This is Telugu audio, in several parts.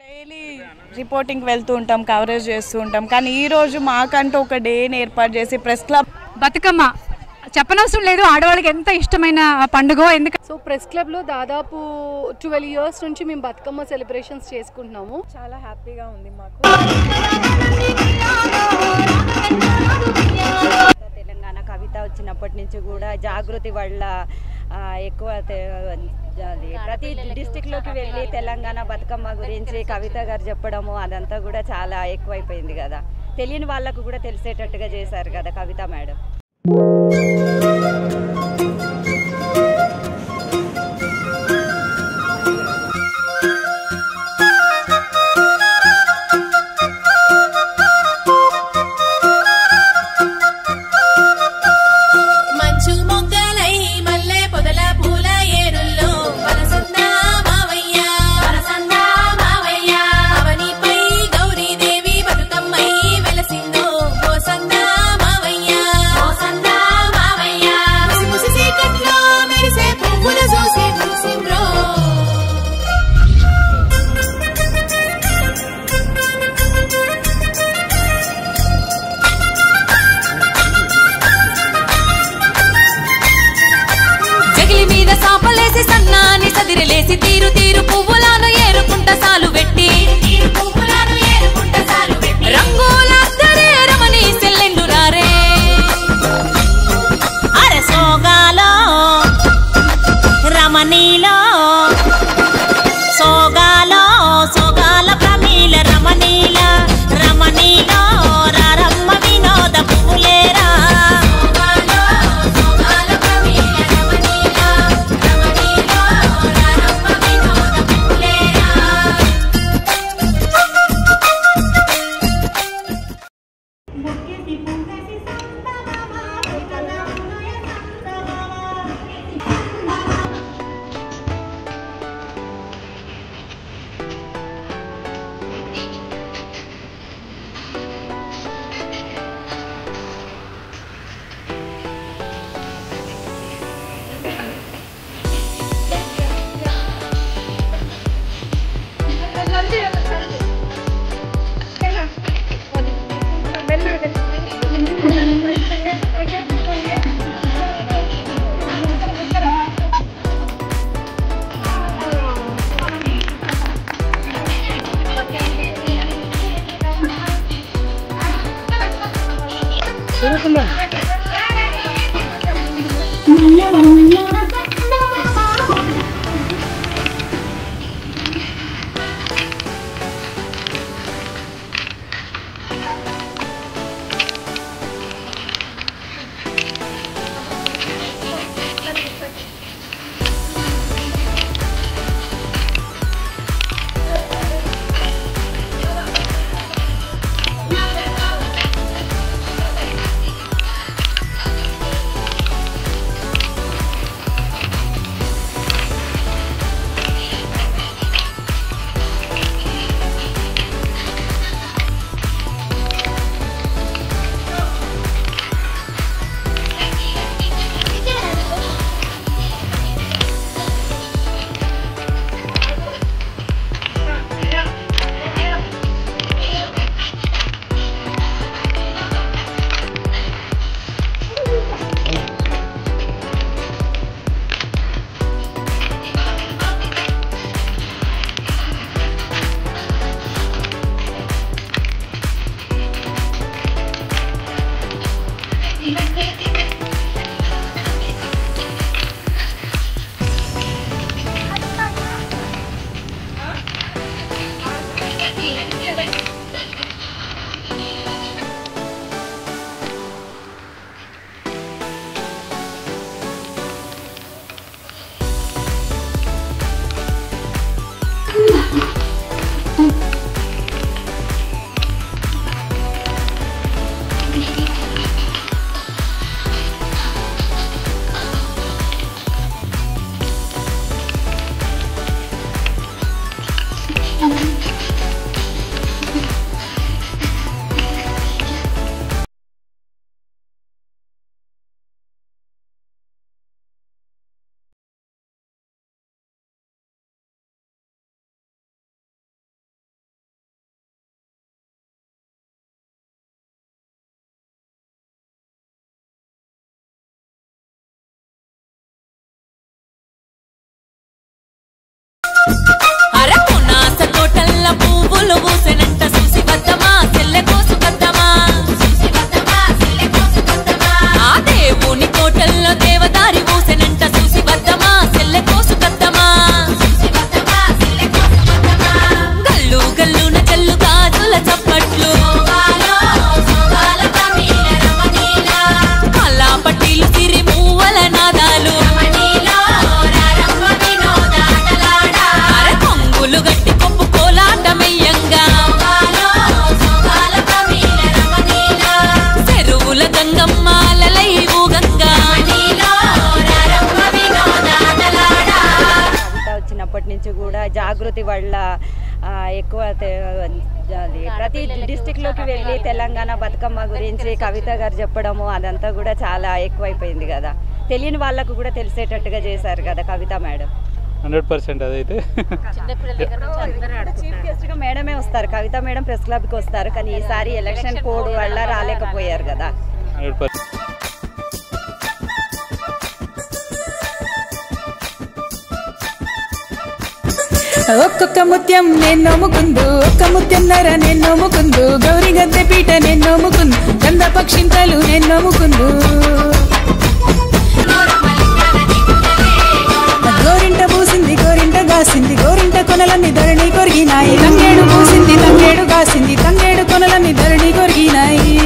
డైలీ రిపోర్టింగ్ వెళ్తూ ఉంటాం, కవరేజ్ చేస్తూ ఉంటాం. కానీ ఈరోజు మాకంటూ ఒక డేని ఏర్పాటు చేసి ప్రెస్ క్లబ్ బతుకమ్మ చెప్పనవసరం లేదు, ఆడవాళ్ళకి ఎంత ఇష్టమైన పండుగ. ఎందుకంటే సో ప్రెస్ క్లబ్లో దాదాపు 12 years నుంచి మేము బతుకమ్మ సెలబ్రేషన్స్ చేసుకుంటున్నాము. చాలా హ్యాపీగా ఉంది మాకు. తెలంగాణ కవిత వచ్చినప్పటి నుంచి కూడా జాగృతి వల్ల ఎక్కువ ప్రతి డిస్టిక్లోకి వెళ్ళి తెలంగాణ బతుకమ్మ గురించి కవిత గారు చెప్పడము అదంతా కూడా చాలా ఎక్కువైపోయింది కదా. తెలియని వాళ్ళకు కూడా తెలిసేటట్టుగా చేశారు కదా కవిత మేడం. ఎక్కువ అది ప్రతి డిస్టిక్లోకి వెళ్ళి తెలంగాణ బతుకమ్మ గురించి కవిత గారు చెప్పడము అదంతా కూడా చాలా ఎక్కువైపోయింది కదా. తెలియని వాళ్ళకు కూడా తెలిసేటట్టుగా చేశారు కదా కవిత మేడం. 100% అదైతే చీఫ్ గెస్ట్గా మేడమే వస్తారు, కవిత మేడం ప్రెస్ క్లబ్కి వస్తారు. కానీ ఈసారి ఎలక్షన్ కోడ్ వల్ల రాలేకపోయారు కదా. 100%. ఒక్కొక్క ముత్యం నేను నమ్ముకుందు, ఒక్క ముత్యం నర నేను నమ్ముకుందు, గౌరీ గద్దె పీట నేను నమ్ముకుందు, గంధ పక్షింతలు నేను నమ్ముకుందు. గోరింట పూసింది గోరింట గాసింది, గోరింట కొనలన్నీ ధరణి కొరిగినాయి. తంగేడు పూసింది తంగేడు గాసింది, తంగేడు కొనలన్నీ ధరణి కొరిగినాయి.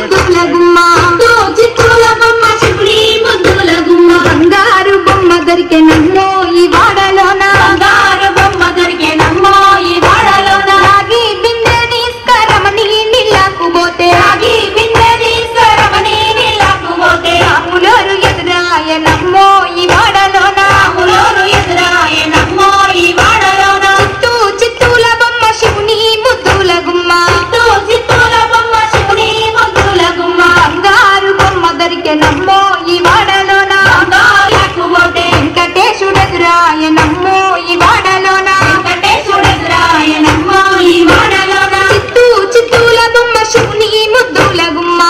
ముద్దుల గుమ్మ చిత్తుల బొమ్మ శివుని ముద్దుల గుమ్మ బంగారు బొమ్మ దొరికే నమ్మో ఈ వాడలోన బంగారు బొమ్మ దొరికే నమ్మో ఈ వాడలోన రాగి బిందె తీసుకరమని నీళ్ళకు పోతే రాగి బిందె తీసుకరమని నీళ్ళకు పోతే రాములోరు ఎదురాయ నమ్మో ఈ వాడలోన రాములోరు ఎదురాయ నమ్మో ఈ వాడలోన చిత్తుల బొమ్మ శివుని ముద్దుల గుమ్మ చిత్తుల బొమ్మ శివుని ముద్దుల గుమ్మ బంగారు బొమ్మ దొరికే నమ్మో ఈ వాడలోన బంగారుకు పోతే వెంకటేశుడెదురాయ నమ్మో ఈ వాడలోన వెంకటేశుడెదురాయ నమ్మో ఈ వాడలోన చిత్తుల బొమ్మ శివుని ముద్దుల గుమ్మ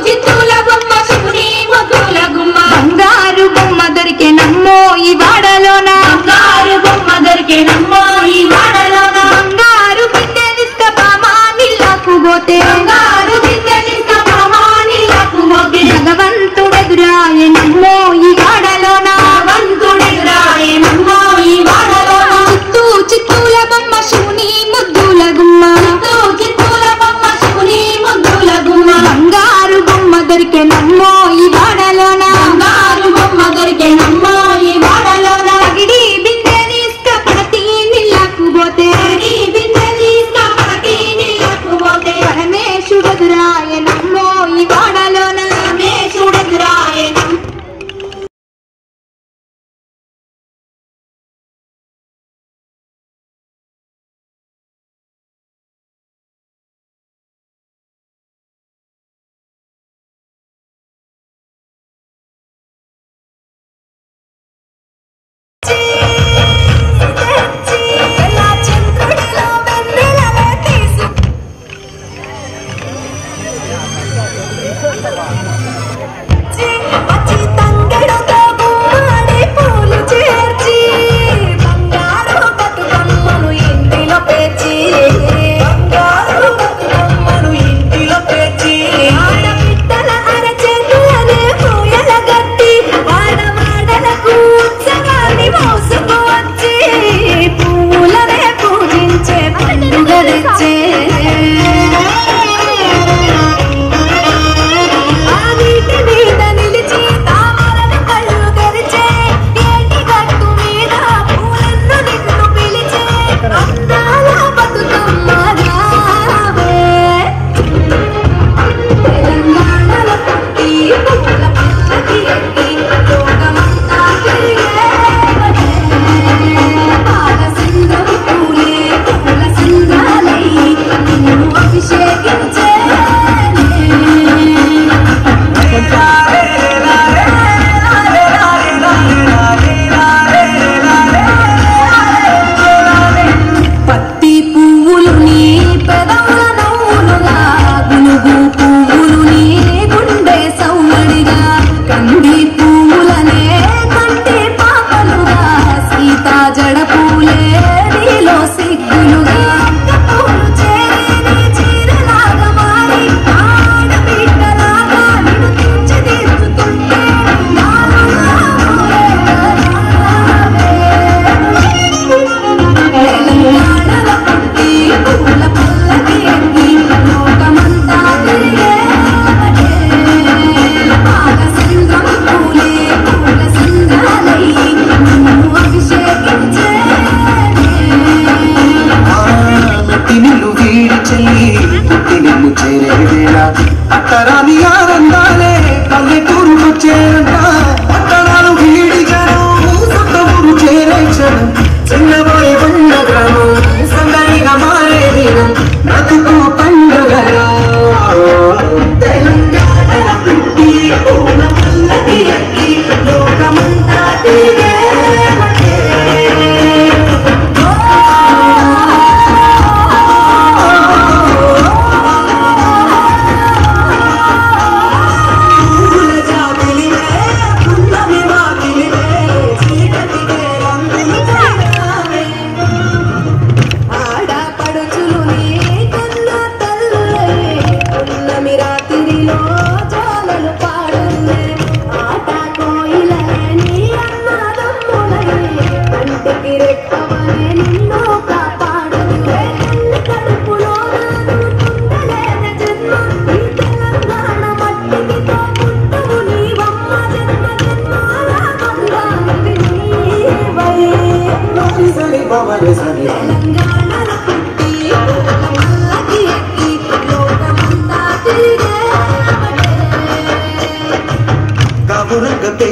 చిత్తుల బొమ్మ శివుని ముద్దుల గుమ్మ బంగారు బొమ్మ దొరికే నమ్మో ఈ వాడలోన బంగారు బొమ్మ దొరికే నమ్మో ఈ వాడలోన బంగారు బిడ్డె నిస్కపామా నీళ్ళకు పోతే బంగారు బిడ్డె నిస్కపామా నీళ్ళకు పోతే భగవంతుడెదురాయ నమ్మో ఈ వాడలోన భగవంతుడెదురాయ నమ్మో ఈ వాడలోన చిత్తుల బొమ్మ శివుని ముద్దుల గుమ్మ చిత్తుల బొమ్మ శివుని ముద్దుల గుమ్మ బంగారు బొమ్మ దొరికే నమ్మో ఈ వాడలోన బంగారు బొమ్మ దొరికే నమ్మో ఈ వాడలోన గిడి బిందె తీసుకపడతి నీళ్ళకు పోతే బిందె తీసుకపడతి నీళ్ళకు పోతే పరమేశుడెదురాయ నమ్మో ఈ వాడలోన పరమేశుడెదురాయ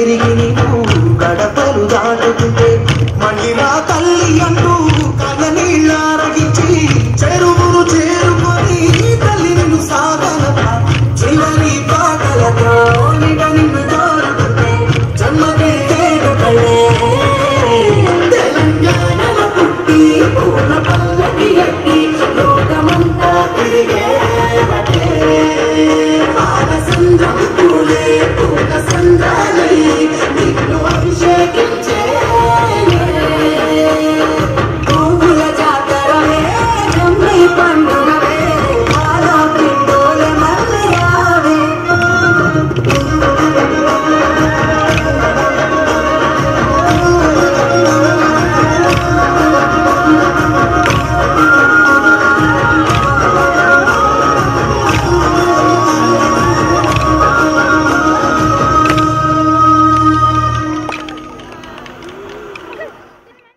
ఎరిగిన